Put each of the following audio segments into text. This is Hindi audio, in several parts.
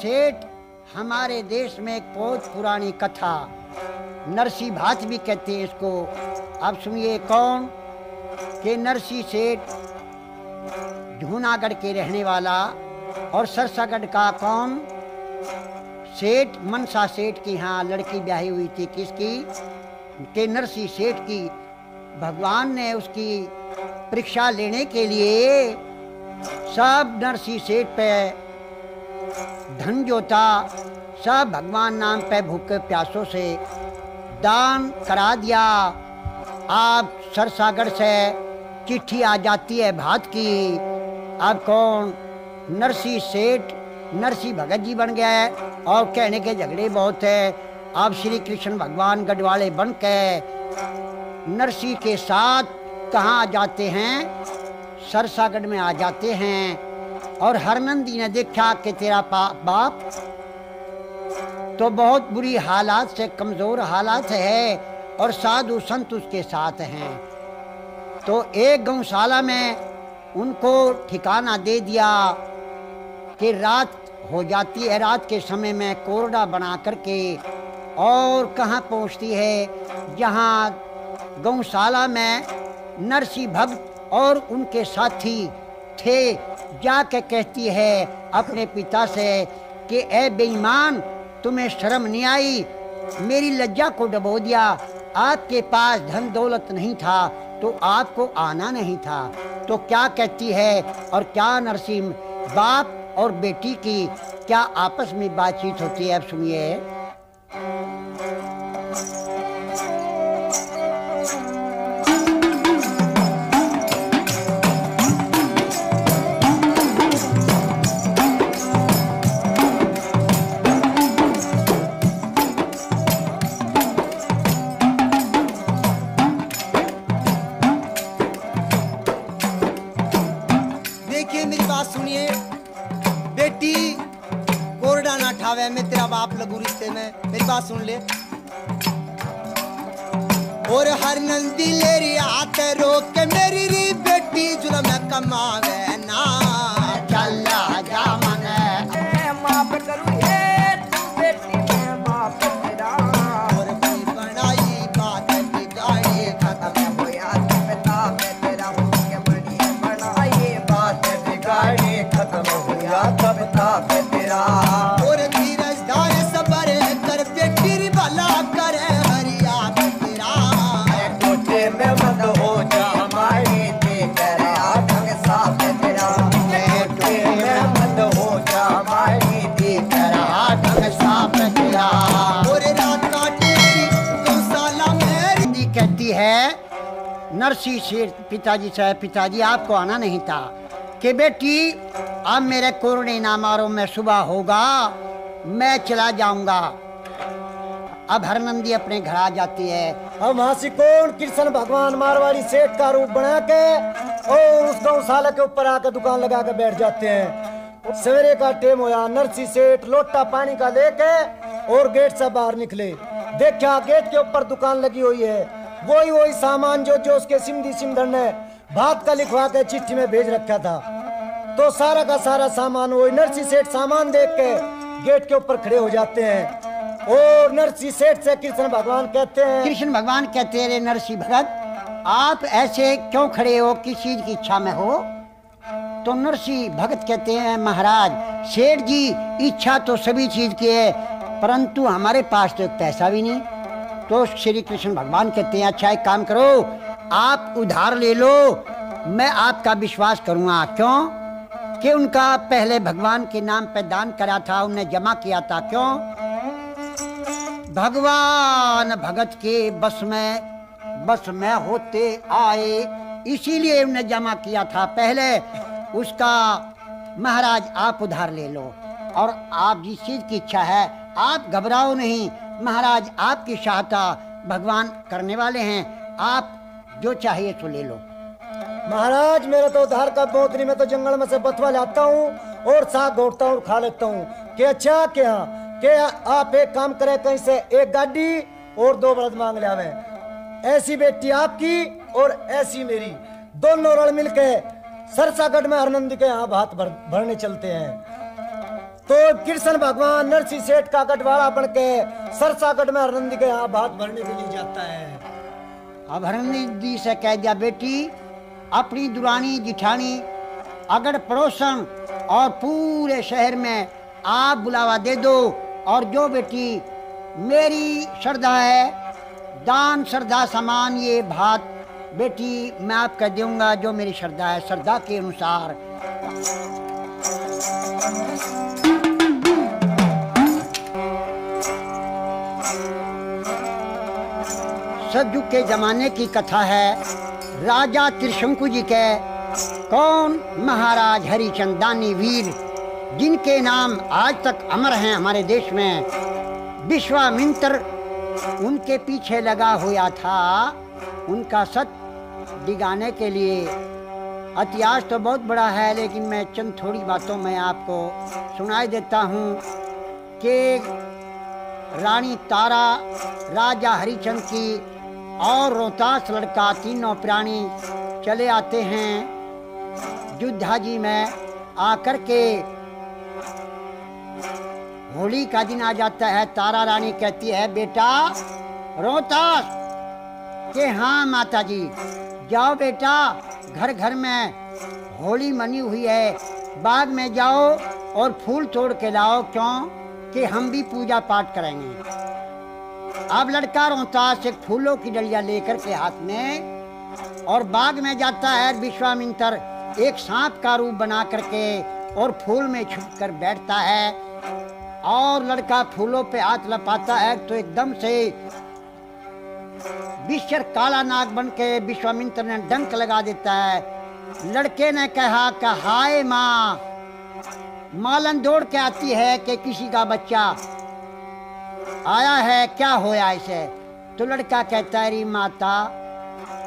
सेठ हमारे देश में एक बहुत पुरानी कथा, नरसी भात भी कहते हैं इसको। अब सुनिए कौन कि नरसी सेठ जूनागढ़ के रहने वाला और सरसागढ़ का कौन सेठ, मनसा सेठ की यहाँ लड़की ब्याही हुई थी। किसकी? के नरसी सेठ की। भगवान ने उसकी परीक्षा लेने के लिए सब नरसी सेठ पे धन जो था सब भगवान नाम पे भूखे प्यासों से दान करा दिया। आप सरसागढ़ से चिट्ठी आ जाती है भात की। अब कौन नरसी सेठ नरसी भगत जी बन गए और कहने के झगड़े बहुत है। अब श्री कृष्ण भगवान गढ़वाले बन के नरसी के साथ कहाँ आ जाते हैं? सरसागढ़ में आ जाते हैं। और हरनंदी ने देखा कि तेरा बाप तो बहुत बुरी हालात से, कमज़ोर हालात है और साधु संत उसके साथ हैं, तो एक गौशाला में उनको ठिकाना दे दिया कि रात हो जाती है, रात के समय में कोरडा बना करके और कहाँ पहुँचती है? जहाँ गौशाला में नरसी भक्त और उनके साथी थे, जाके कहती है अपने पिता से कि ए बेईमान, तुम्हें शर्म नहीं आई? मेरी लज्जा को डबो दिया। आपके पास धन दौलत नहीं था तो आपको आना नहीं था। तो क्या कहती है और क्या नरसी बाप और बेटी की क्या आपस में बातचीत होती है? अब सुनिए। सुनिए, बेटी कोरडा ना ठावे, मैं तेरा बाप लगू रिश्ते में, मेरी बात सुन ले। और हर नंदी लेरी हाथ रोक के मेरी री बेटी जुर्म कमावे ना। चल जा मन माफ करूँ ये तू बेटी मैं माफ तेरा। और कोई बनाई बात बिगाड़ी खत्म होया पिता मैं तेरा हो के बड़ी बनाई बात बिगाड़ी खत्म होया कब तक तेरा। और धीरजदार सबर कर बेटी री भला करे हरिया तेरा। टोटे में मत हो जा हमारी दी करे ढंग साफ तेरा। टोटे में मत हो जा हमारी दी करे ढंग साफ तेरा। और रात काटी गौशाला मेरी कहती है नरसी सेठ पिताजी से, पिताजी आपको आना नहीं था कि बेटी अब मेरे कोरने ना मारो, मैं सुबह होगा मैं चला जाऊंगा। अब हरनंदी अपने घर आ जाती है। अब वहाँ से कौन कृष्ण भगवान मारवाड़ी सेठ का रूप बना के और उस गौशाला के ऊपर आकर दुकान लगा के बैठ जाते हैं। सवेरे का टाइम होया, नरसी सेठ लोटा पानी का लेके और गेट से बाहर निकले। देखा गेट के ऊपर दुकान लगी हुई है, वही सामान जो उसके सिमधी सिमधर ने भात का लिखवा के चिट्ठी में भेज रखा था। तो सारा का सारा सामान वही नरसी सेठ सामान देख के गेट के ऊपर खड़े हो जाते हैं। और नरसी सेठ से कृष्ण भगवान कहते हैं, कृष्ण भगवान कहते हैं, नरसी भगत आप ऐसे क्यों खड़े हो, किस चीज की इच्छा में हो? तो नरसी भगत कहते हैं, महाराज सेठ जी इच्छा तो सभी चीज की है परंतु हमारे पास तो एक पैसा भी नहीं। तो श्री कृष्ण भगवान कहते हैं, अच्छा एक काम करो, आप उधार ले लो, मैं आपका विश्वास करूंगा। क्यों? कि उनका पहले भगवान के नाम पे दान करा था, उन्हें जमा किया था। क्यों? भगवान भगत के बस में होते आए, इसीलिए उन्हें जमा किया था पहले। उसका महाराज आप उधार ले लो और आप जिस चीज की इच्छा है आप घबराओ नहीं, महाराज आपकी सहायता भगवान करने वाले हैं, आप जो चाहिए तो ले लो। महाराज मेरा तो उधार का बहुत नहीं, मैं तो जंगल में से बथवा लाता हूँ और साग घोटता हूँ और खा लेता हूँ। कि अच्छा क्या कि आप एक काम करें, कहीं से एक गाड़ी और 2 बलद मांग ले आवे। ऐसी बेटी आपकी और ऐसी मेरी, दोनों रण मिलके सरसागढ़ में हरनंदी के यहाँ भात भरने चलते हैं। तो कृष्ण भगवान नरसिंह सेठ का कटवाड़ा बन के सरसागढ़ में हरनंदी के यहाँ भात भरने के लिए जाता है। अब हरनंदी से कह दिया, बेटी अपनी दुरानी जिठानी अगड़ पड़ोसन और पूरे शहर में आप बुलावा दे दो, और जो बेटी मेरी श्रद्धा है, दान श्रद्धा समान ये भात बेटी मैं आपका दूंगा, जो मेरी श्रद्धा है, श्रद्धा के अनुसार। सतयुग के जमाने की कथा है, राजा त्रिशंकु जी के कौन महाराज हरिचंद दानी वीर, जिनके नाम आज तक अमर हैं हमारे देश में। विश्वामित्र उनके पीछे लगा हुआ था उनका सत्य दिखाने के लिए। इतिहास तो बहुत बड़ा है, लेकिन मैं चंद थोड़ी बातों में आपको सुनाई देता हूँ कि रानी तारा, राजा हरिचंद की और रोहतास लड़का, तीनों प्राणी चले आते हैं युद्धाजी में। आकर के होली का दिन आ जाता है। तारा रानी कहती है, बेटा रोहतास के हाँ माता जी, जाओ बेटा, घर घर में होली मनी हुई है, बाग में जाओ और फूल तोड़ के लाओ, क्यों कि हम भी पूजा पाठ करेंगे। अब लड़का रोहतास एक फूलों की डलिया लेकर के हाथ में और बाग में जाता है। विश्वामित्र एक सांप का रूप बना करके और फूल में छुप कर बैठता है, और लड़का फूलों पे हाथ लपाता है तो एकदम से विश्वर काला नाग बन के विश्वामित्र ने डंक लगा देता है। लड़के ने कहा कि हाय माँ, मालन दौड़ के आती है कि किसी का बच्चा आया है, क्या होया इसे? तो लड़का कहता है, री माता,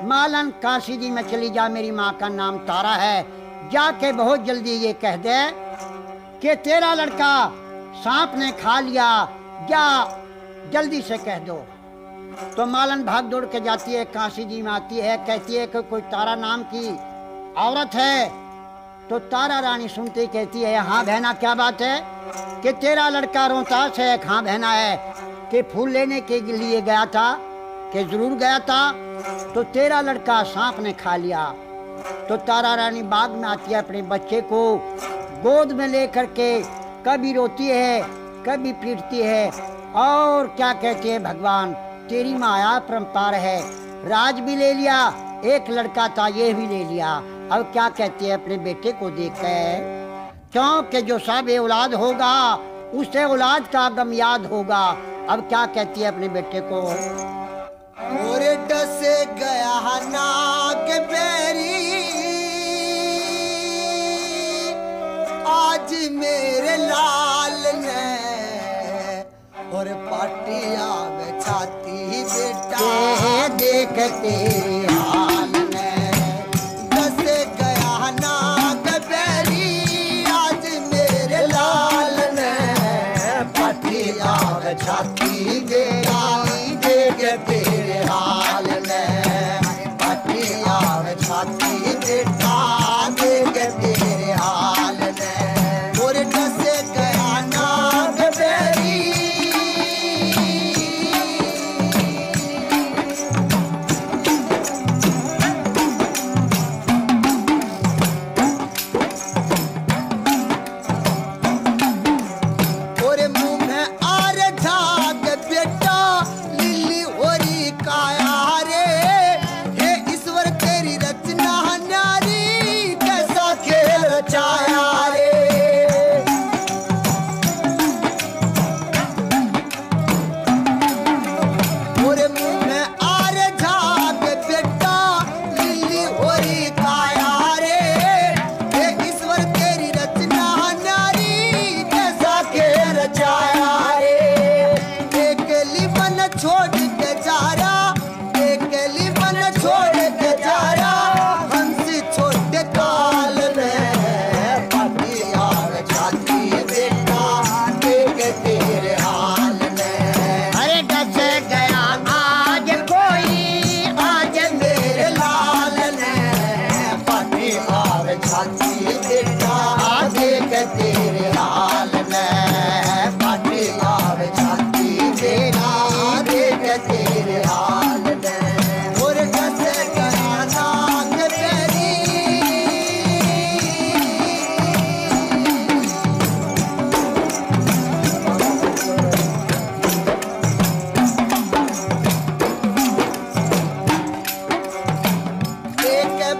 मालन काशी जी में चली जा, मेरी माँ का नाम तारा है, जाके बहुत जल्दी ये कह दे कि तेरा लड़का सांप ने खा लिया, जा जल्दी से कह दो। तो मालन भाग दौड़ के जाती है, काशी जी में आती है, कहती है कि कोई तारा नाम की औरत है। तो तारा रानी सुनती कहती है, हाँ बहना क्या बात है कि तेरा लड़का रोहतास है? हाँ बहना है कि फूल लेने के लिए गया था, कि जरूर गया था, तो तेरा लड़का सांप ने खा लिया। तो तारा रानी बाग में आती है, अपने बच्चे को गोद में लेकर के कभी रोती है कभी पीटती है, और क्या कहती है, भगवान तेरी माया परम्पार है, राज भी ले लिया, एक लड़का था ये भी ले लिया। अब क्या कहती है, अपने बेटे को देखता है, क्योंकि जो सब औलाद होगा उसे औलाद का गम याद होगा। अब क्या कहती है अपने बेटे को, और डसे गया नाग बेरी, आज मेरे लाल ने, और पाटिया में छाती बेटा देख तेरे हाल में, डसे गया नाग बेरी, आज मेरे लाल ने, पाटिया में छाती बेटा देख तेरे हाल में, पाटिया में छाती बेटा देख तेरे हाल में, और डसे गया नाग बेरी। और मुंह में आर झाग बेटा, लिली होरी काया रे, हे ईश्वर तेरी रचना न्यारी,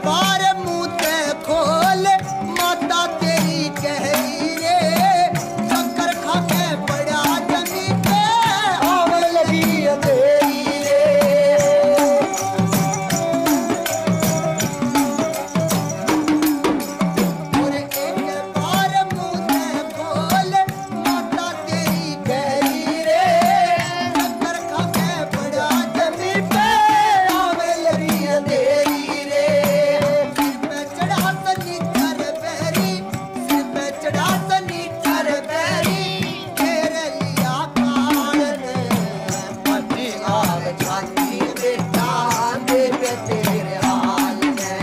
बार मुंह ते खोल माता तेरी कहरी रे शक्कर खा के पड़ा जमी पे आवे लगी अंधेरी रे और एक बार मुंह ते खोल माता तेरी कहरी रे शक्कर खा के पड़ा जमी पे आवे लगी अंधेरी रे सिर पे चढ़ा सनी कर बैरी सिर पे चढ़ा सनी कर बैरी तेरे लिया कान ने पति आवे छाती बेटा देख तेरे हाल में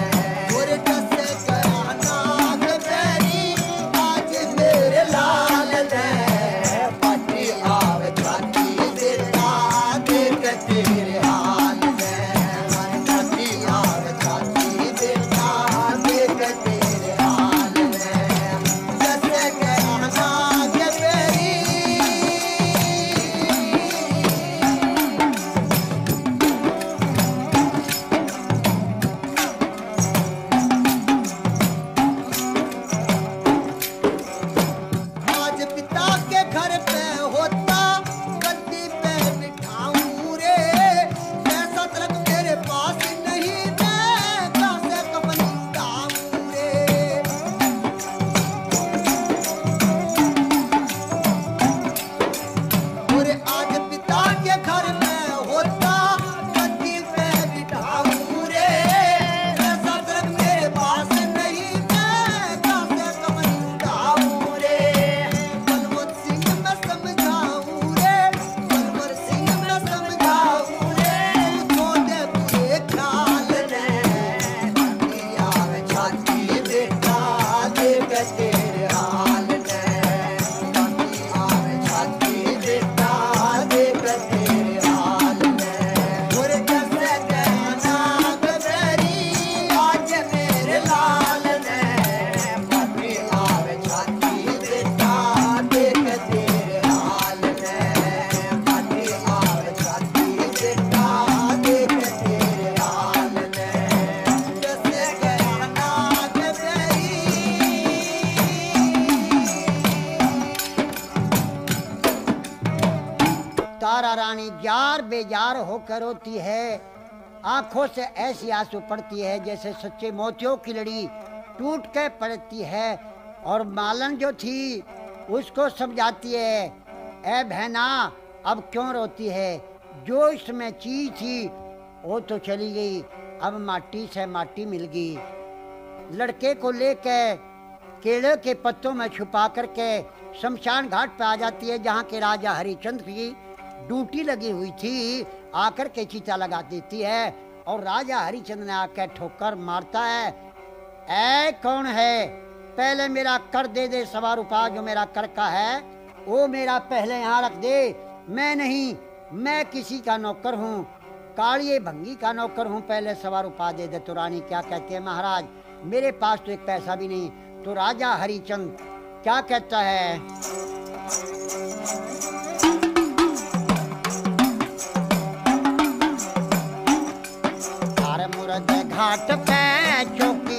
और जैसे करा नाग बैरी आज मेरे लाल ने पति आवे छाती बेटा देख तेरे हाल में पति आवे छाती बेटा देख तेरे हाल में जैसे करा नाग बैरी आज पिता के घर पे होता गद्दी पे बिठाऊं रे ऐसा तलक मेरे पास नहीं मैं कहाँ से कफन उठाऊं रे और आज पिता के घर में होता गद्दी पे बिठाऊं रे ऐसा तलक मेरे पास नहीं मैं कहाँ से कफन उठाऊं रे बलवंत सिंह मैं समझाऊं रे बलवर सिंह मैं समझाऊं रे छोटे बुरे ख्याल ने पति आवे छाती बेटा देख तेरे हाल ने पति आवे छाती बेटा देख तेरे हाल में और जैसे कहना गबरी आज मेरे लाल ने पति आवे छाती बेटा देख तेरे हाल में पति आवे छाती बेटा देख तेरे हाल में जैसे कहना गबरी तारा रानी जार बेजार होकर रोती है, आंखों से ऐसी आंसू पड़ती है जैसे सच्चे मोतियों की लड़ी टूट के पड़ती है। और मालन जो थी उसको समझाती है, ए बहना अब क्यों रोती है, जो इसमें चीज थी वो तो चली गई, अब माटी से माटी मिल गई। लड़के को लेके केले के पत्तों में छुपा करके शमशान घाट पे आ जाती है, जहाँ के राजा हरिचंद्र की ड्यूटी लगी हुई थी। आकर के चीता लगा देती है और राजा हरिचंद्र ने आकर ठोकर मारता है। ऐ कौन है, पहले मेरा कर दे दे, 1.25 रुपया जो मेरा कर का है वो मेरा पहले यहाँ रख दे। मैं नहीं, मैं किसी का नौकर हूँ, कालिए भंगी का नौकर हूँ, पहले 1.25 रुपया दे दे। तो रानी क्या कहती है, महाराज मेरे पास तो एक पैसा भी नहीं। तो राजा हरिचंद्र क्या कहता है, मुर्द घाट पे चौकी